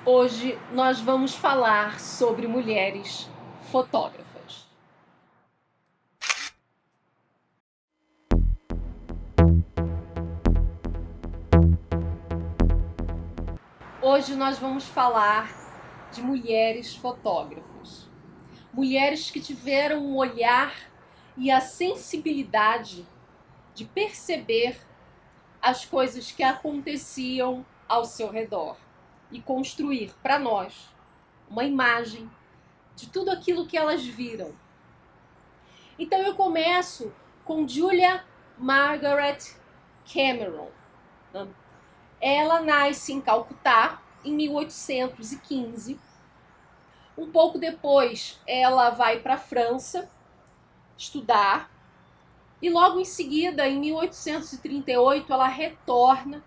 Hoje nós vamos falar sobre mulheres fotógrafas. Hoje nós vamos falar de mulheres fotógrafas. Mulheres que tiveram um olhar e a sensibilidade de perceber as coisas que aconteciam ao seu redor e construir para nós uma imagem de tudo aquilo que elas viram. Então eu começo com Julia Margaret Cameron. Ela nasce em Calcutá em 1815. Um pouco depois ela vai para a França estudar e logo em seguida, em 1838, ela retorna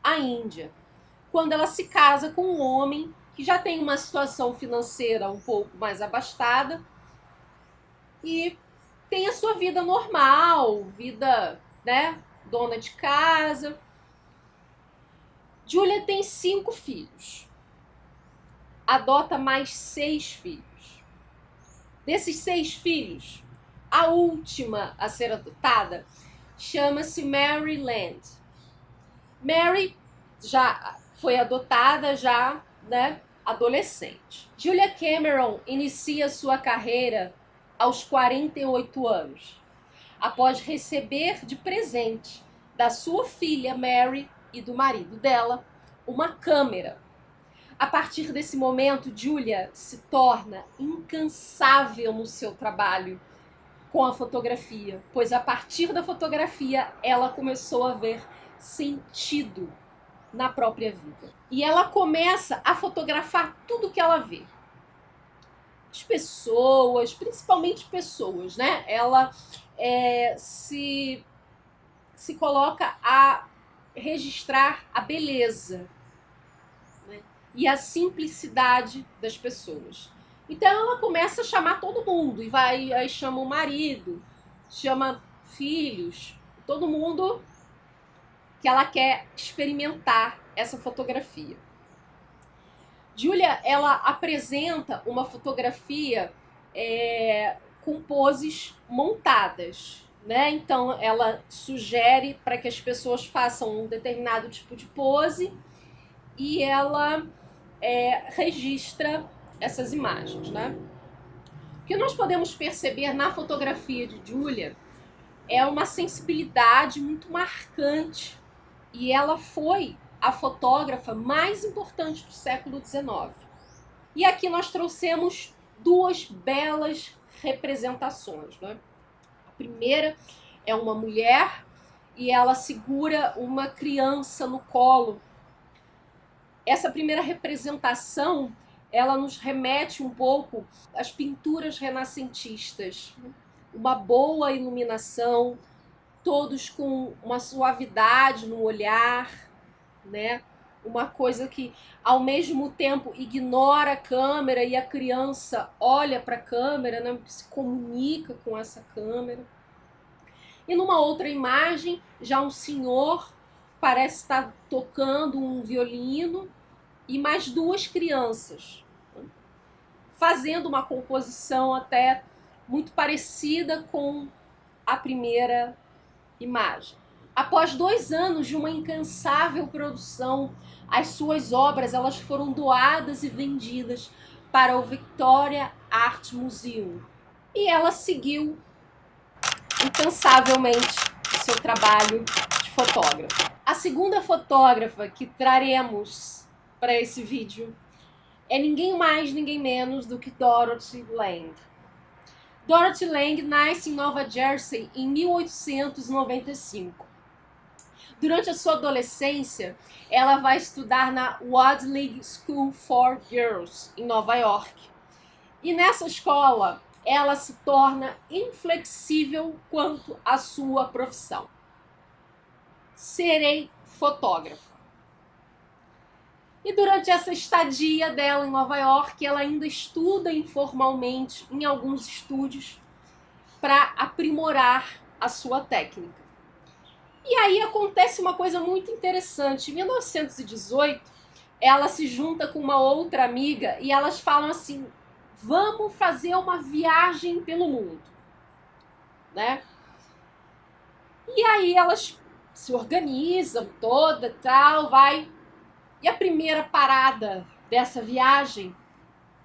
à Índia, quando ela se casa com um homem que já tem uma situação financeira um pouco mais abastada e tem a sua vida normal, vida, né, dona de casa. Julia tem 5 filhos. Adota mais 6 filhos. Desses 6 filhos, a última a ser adotada chama-se Mary Land. Mary já foi adotada, né, adolescente. Julia Cameron inicia sua carreira aos 48 anos, após receber de presente da sua filha Mary e do marido dela uma câmera. A partir desse momento, Julia se torna incansável no seu trabalho com a fotografia, pois a partir da fotografia ela começou a ver sentido na própria vida. E ela começa a fotografar tudo que ela vê. As pessoas, principalmente pessoas, né? Ela se coloca a registrar a beleza, né? E a simplicidade das pessoas. Então ela começa a chamar todo mundo e aí chama o marido, chama filhos, todo mundo que ela quer experimentar essa fotografia. Julia, ela apresenta uma fotografia com poses montadas, né? Então ela sugere para que as pessoas façam um determinado tipo de pose e ela registra essas imagens, né? O que nós podemos perceber na fotografia de Julia é uma sensibilidade muito marcante e ela foi a fotógrafa mais importante do século XIX. E aqui nós trouxemos 2 belas representações, né? A primeira é uma mulher e ela segura uma criança no colo. Essa primeira representação, ela nos remete um pouco às pinturas renascentistas. Uma boa iluminação, todos com uma suavidade no olhar, né? Uma coisa que ao mesmo tempo ignora a câmera e a criança olha para a câmera, né? Se comunica com essa câmera. E numa outra imagem, já um senhor parece estar tocando um violino e mais 2 crianças, fazendo uma composição até muito parecida com a primeira imagem. Após 2 anos de uma incansável produção, as suas obras elas foram doadas e vendidas para o Victoria Art Museum. E ela seguiu incansavelmente o seu trabalho de fotógrafa. A segunda fotógrafa que traremos para esse vídeo é ninguém mais, ninguém menos do que Dorothy Lange. Dorothy Lange nasce em Nova Jersey em 1895. Durante a sua adolescência, ela vai estudar na Wadley School for Girls, em Nova York. E nessa escola, ela se torna inflexível quanto à sua profissão. Serei fotógrafa. E durante essa estadia dela em Nova York, ela ainda estuda informalmente em alguns estúdios para aprimorar a sua técnica. E aí acontece uma coisa muito interessante. Em 1918, ela se junta com uma outra amiga e elas falam assim: vamos fazer uma viagem pelo mundo, né? E aí elas se organizam toda, tal, vai. E a primeira parada dessa viagem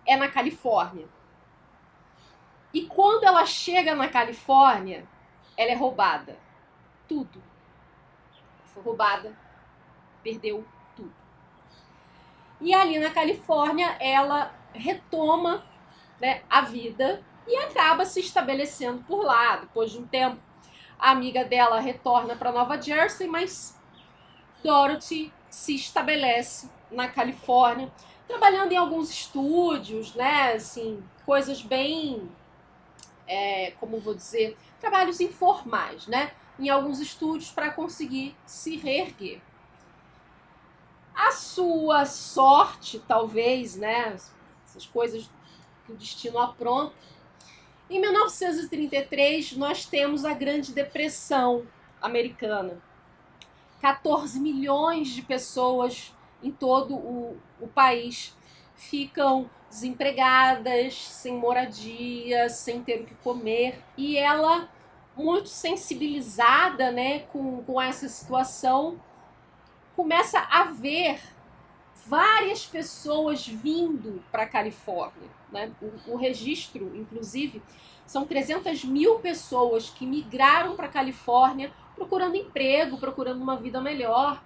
é na Califórnia. E quando ela chega na Califórnia, ela é roubada. Tudo. Foi roubada, perdeu tudo. E ali na Califórnia, ela retoma, né, a vida e acaba se estabelecendo por lá. Depois de um tempo, a amiga dela retorna para Nova Jersey, mas Dorothy se estabelece na Califórnia, trabalhando em alguns estúdios, né, assim, coisas bem, como vou dizer, trabalhos informais, né, em alguns estúdios para conseguir se reerguer. A sua sorte, talvez, né, essas coisas que o destino apronta. Em 1933, nós temos a Grande Depressão americana. 14 milhões de pessoas em todo o país ficam desempregadas, sem moradia, sem ter o que comer. E ela, muito sensibilizada, né, com essa situação, começa a ver várias pessoas vindo para a Califórnia, né? O registro, inclusive, são 300 mil pessoas que migraram para a Califórnia procurando emprego, procurando uma vida melhor.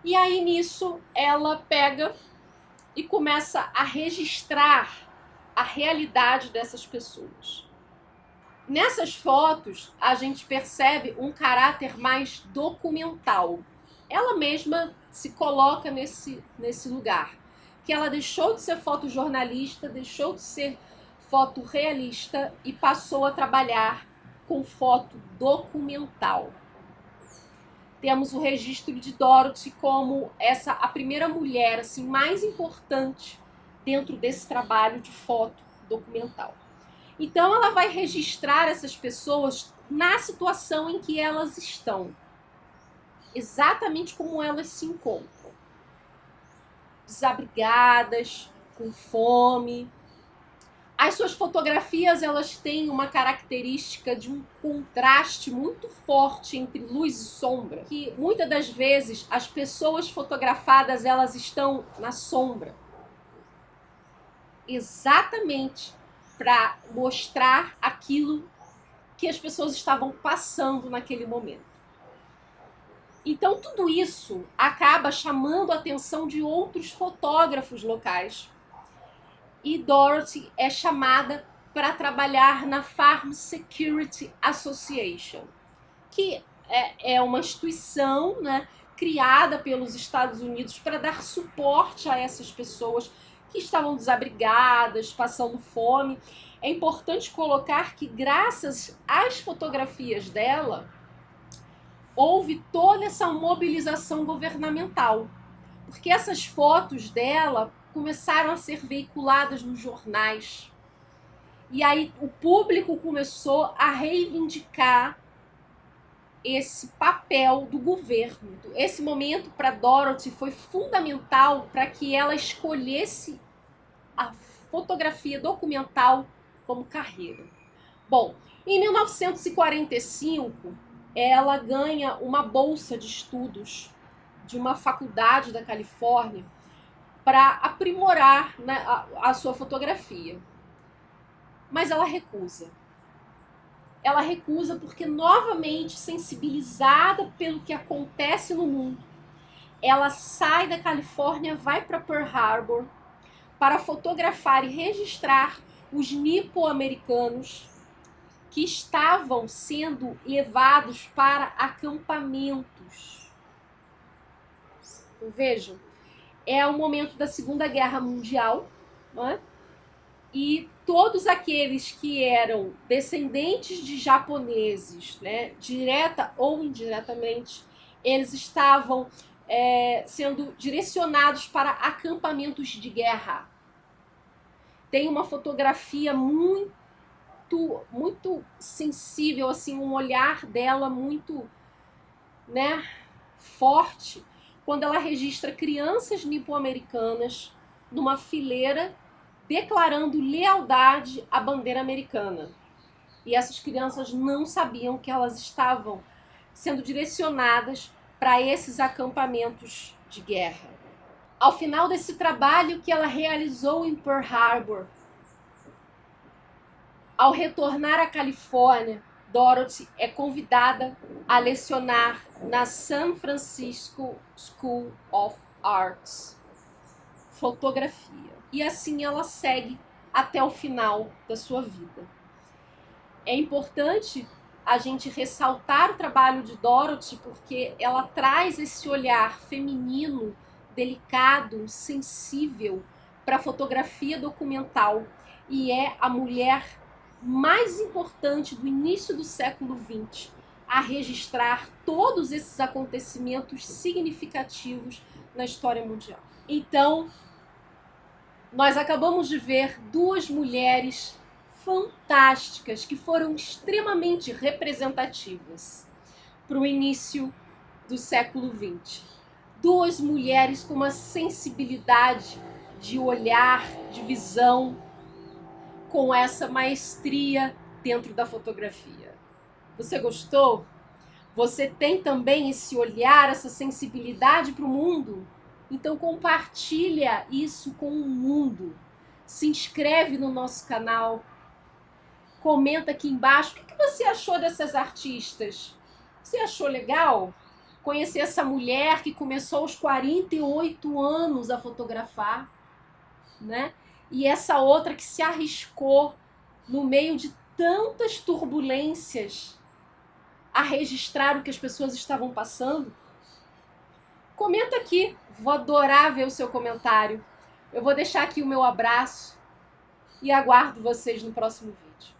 E aí, nisso, ela pega e começa a registrar a realidade dessas pessoas. Nessas fotos, a gente percebe um caráter mais documental. Ela mesma se coloca nesse lugar, que ela deixou de ser fotojornalista, deixou de ser fotorrealista e passou a trabalhar com foto documental. Temos o registro de Dorothy como a primeira mulher assim, mais importante dentro desse trabalho de foto documental. Então ela vai registrar essas pessoas na situação em que elas estão, exatamente como elas se encontram, desabrigadas, com fome. As suas fotografias, elas têm uma característica de um contraste muito forte entre luz e sombra, que muitas das vezes as pessoas fotografadas, elas estão na sombra. Exatamente para mostrar aquilo que as pessoas estavam passando naquele momento. Então, tudo isso acaba chamando a atenção de outros fotógrafos locais. E Dorothy é chamada para trabalhar na Farm Security Association, que é uma instituição, né, criada pelos Estados Unidos para dar suporte a essas pessoas que estavam desabrigadas, passando fome. É importante colocar que, graças às fotografias dela, houve toda essa mobilização governamental, porque essas fotos dela começaram a ser veiculadas nos jornais. E aí o público começou a reivindicar esse papel do governo. Esse momento para Dorothy foi fundamental para que ela escolhesse a fotografia documental como carreira. Bom, em 1945, ela ganha uma bolsa de estudos de uma faculdade da Califórnia para aprimorar, né, a sua fotografia. Mas ela recusa. Ela recusa porque, novamente, sensibilizada pelo que acontece no mundo, ela sai da Califórnia, vai para Pearl Harbor para fotografar e registrar os nipo-americanos que estavam sendo levados para acampamentos. Vejam, é o momento da Segunda Guerra Mundial, não é? E todos aqueles que eram descendentes de japoneses, né, direta ou indiretamente, eles estavam sendo direcionados para acampamentos de guerra. Tem uma fotografia muito sensível, assim, um olhar dela muito, né, forte, quando ela registra crianças nipo-americanas numa fileira declarando lealdade à bandeira americana. E essas crianças não sabiam que elas estavam sendo direcionadas para esses acampamentos de guerra. Ao final desse trabalho que ela realizou em Pearl Harbor, ao retornar à Califórnia, Dorothy é convidada a lecionar na San Francisco School of Arts, fotografia. E assim ela segue até o final da sua vida. É importante a gente ressaltar o trabalho de Dorothy porque ela traz esse olhar feminino, delicado, sensível para a fotografia documental e é a mulher mais importante do início do século XX a registrar todos esses acontecimentos significativos na história mundial. Então, nós acabamos de ver duas mulheres fantásticas que foram extremamente representativas para o início do século XX. Duas mulheres com uma sensibilidade de olhar, de visão, com essa maestria dentro da fotografia. Você gostou? Você tem também esse olhar, essa sensibilidade para o mundo? Então compartilha isso com o mundo. Se inscreve no nosso canal. Comenta aqui embaixo o que você achou dessas artistas. Você achou legal conhecer essa mulher que começou aos 48 anos a fotografar, né? E essa outra que se arriscou no meio de tantas turbulências a registrar o que as pessoas estavam passando? Comenta aqui, vou adorar ver o seu comentário. Eu vou deixar aqui o meu abraço e aguardo vocês no próximo vídeo.